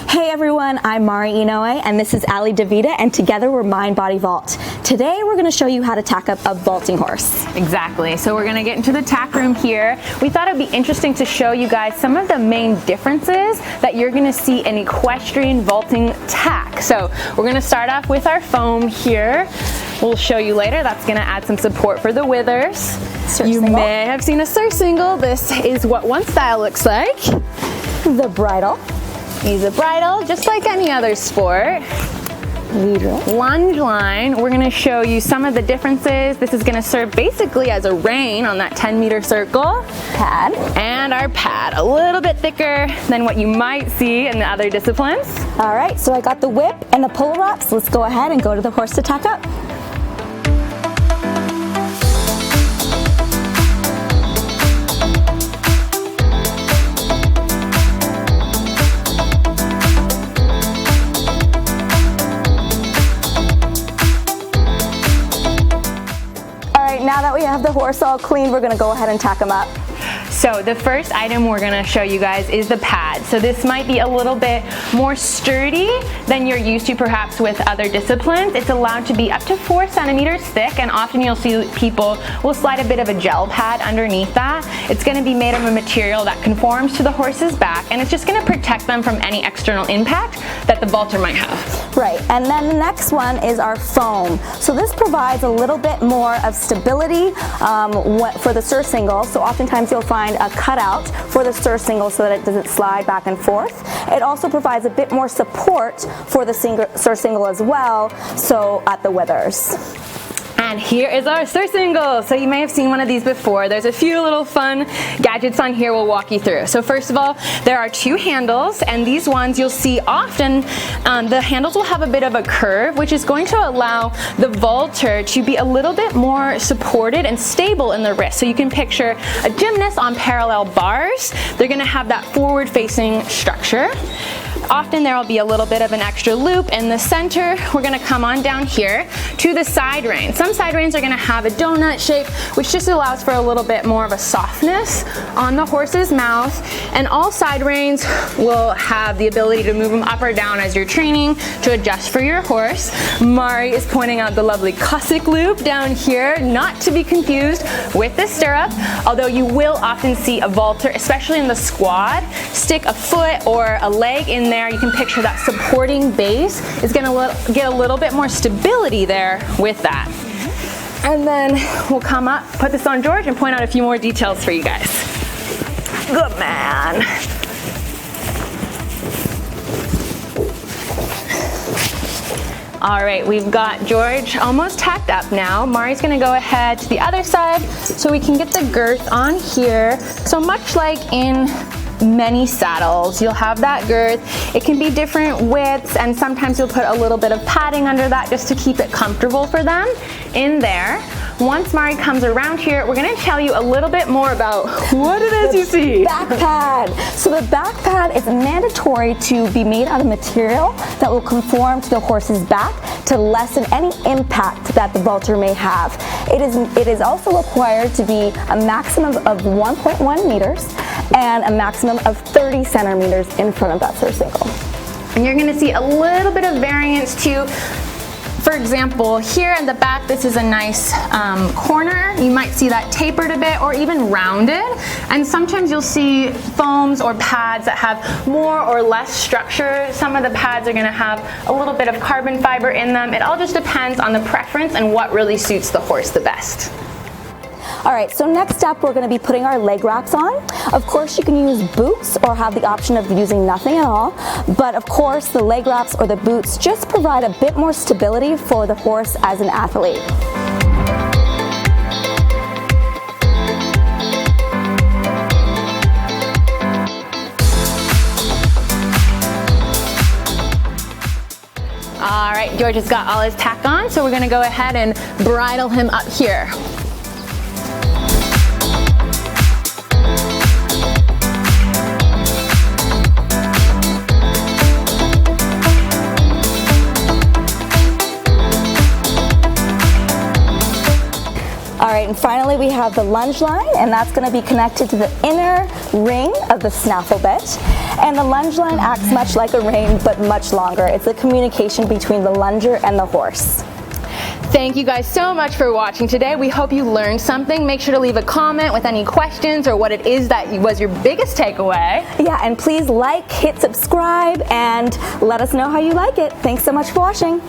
Hey everyone, I'm Inouye and this is Divita, and together we're Mind Body Vault. Today we're going to show you how to tack up a vaulting horse. Exactly, so we're going to get into the tack room here. We thought it'd be interesting to show you guys some of the main differences that you're going to see in equestrian vaulting tack. So we're going to start off with our foam here. We'll show you later, that's going to add some support for the withers. Surcingle. You may have seen a surcingle. This is what one style looks like. The bridle. Use a bridle just like any other sport. Leader. Lunge line, we're going to show you some of the differences. This is going to serve basically as a rein on that 10-meter circle. Pad. And our pad, a little bit thicker than what you might see in the other disciplines. All right, so I got the whip and the pull wraps. Let's go ahead and go to the horse to tack up. Now that we have the horse all clean, we're gonna go ahead and tack him up. So the first item we're gonna show you guys is the pad. So this might be a little bit more sturdy than you're used to perhaps with other disciplines. It's allowed to be up to 4 centimeters thick, and often you'll see people will slide a bit of a gel pad underneath that. It's gonna be made of a material that conforms to the horse's back, and it's just gonna protect them from any external impact that the vaulter might have. Right, and then the next one is our foam. So this provides a little bit more of stability for the surcingle. So oftentimes you'll find a cutout for the surcingle so that it doesn't slide back and forth. It also provides a bit more support for the surcingle as well, so at the withers. And here is our surcingle. So you may have seen one of these before. There's a few little fun gadgets on here we'll walk you through. So first of all, there are 2 handles, and these ones you'll see often, the handles will have a bit of a curve, which is going to allow the vaulter to be a little bit more supported and stable in the wrist. So you can picture a gymnast on parallel bars. They're gonna have that forward-facing structure. Often there will be a little bit of an extra loop in the center. We're gonna come on down here to the side rein. Some side reins are gonna have a donut shape, which just allows for a little bit more of a softness on the horse's mouth. And all side reins will have the ability to move them up or down as you're training to adjust for your horse. Mari is pointing out the lovely Cossack loop down here, not to be confused with the stirrup, although you will often see a vaulter, especially in the squad, stick a foot or a leg in there. You can picture that supporting base is going to get a little bit more stability there with that. And then we'll come up, put this on George, and point out a few more details for you guys. Good man. All right, we've got George almost tacked up now. Mari's gonna go ahead to the other side so we can get the girth on here. So much like in many saddles, you'll have that girth. It can be different widths, and sometimes you'll put a little bit of padding under that just to keep it comfortable for them in there. Once Mari comes around here, we're going to tell you a little bit more about what it is you see. Back pad. So the back pad is mandatory to be made out of material that will conform to the horse's back to lessen any impact that the vaulter may have. It is also required to be a maximum of 1.1 meters and a maximum of 30 centimeters in front of that surcingle. And you're going to see a little bit of variance too. For example, here in the back, this is a nice corner. You might see that tapered a bit or even rounded. And sometimes you'll see foams or pads that have more or less structure. Some of the pads are gonna have a little bit of carbon fiber in them. It all just depends on the preference and what really suits the horse the best. All right, so next up, we're gonna be putting our leg wraps on. Of course, you can use boots or have the option of using nothing at all. But of course, the leg wraps or the boots just provide a bit more stability for the horse as an athlete. All right, George has got all his tack on, so we're gonna go ahead and bridle him up here. All right, and finally we have the lunge line, and that's going to be connected to the inner ring of the snaffle bit. And the lunge line acts much like a rein, but much longer. It's the communication between the lunger and the horse. Thank you guys so much for watching today. We hope you learned something. Make sure to leave a comment with any questions or what it is that was your biggest takeaway. Yeah, and please like, hit subscribe, and let us know how you like it. Thanks so much for watching.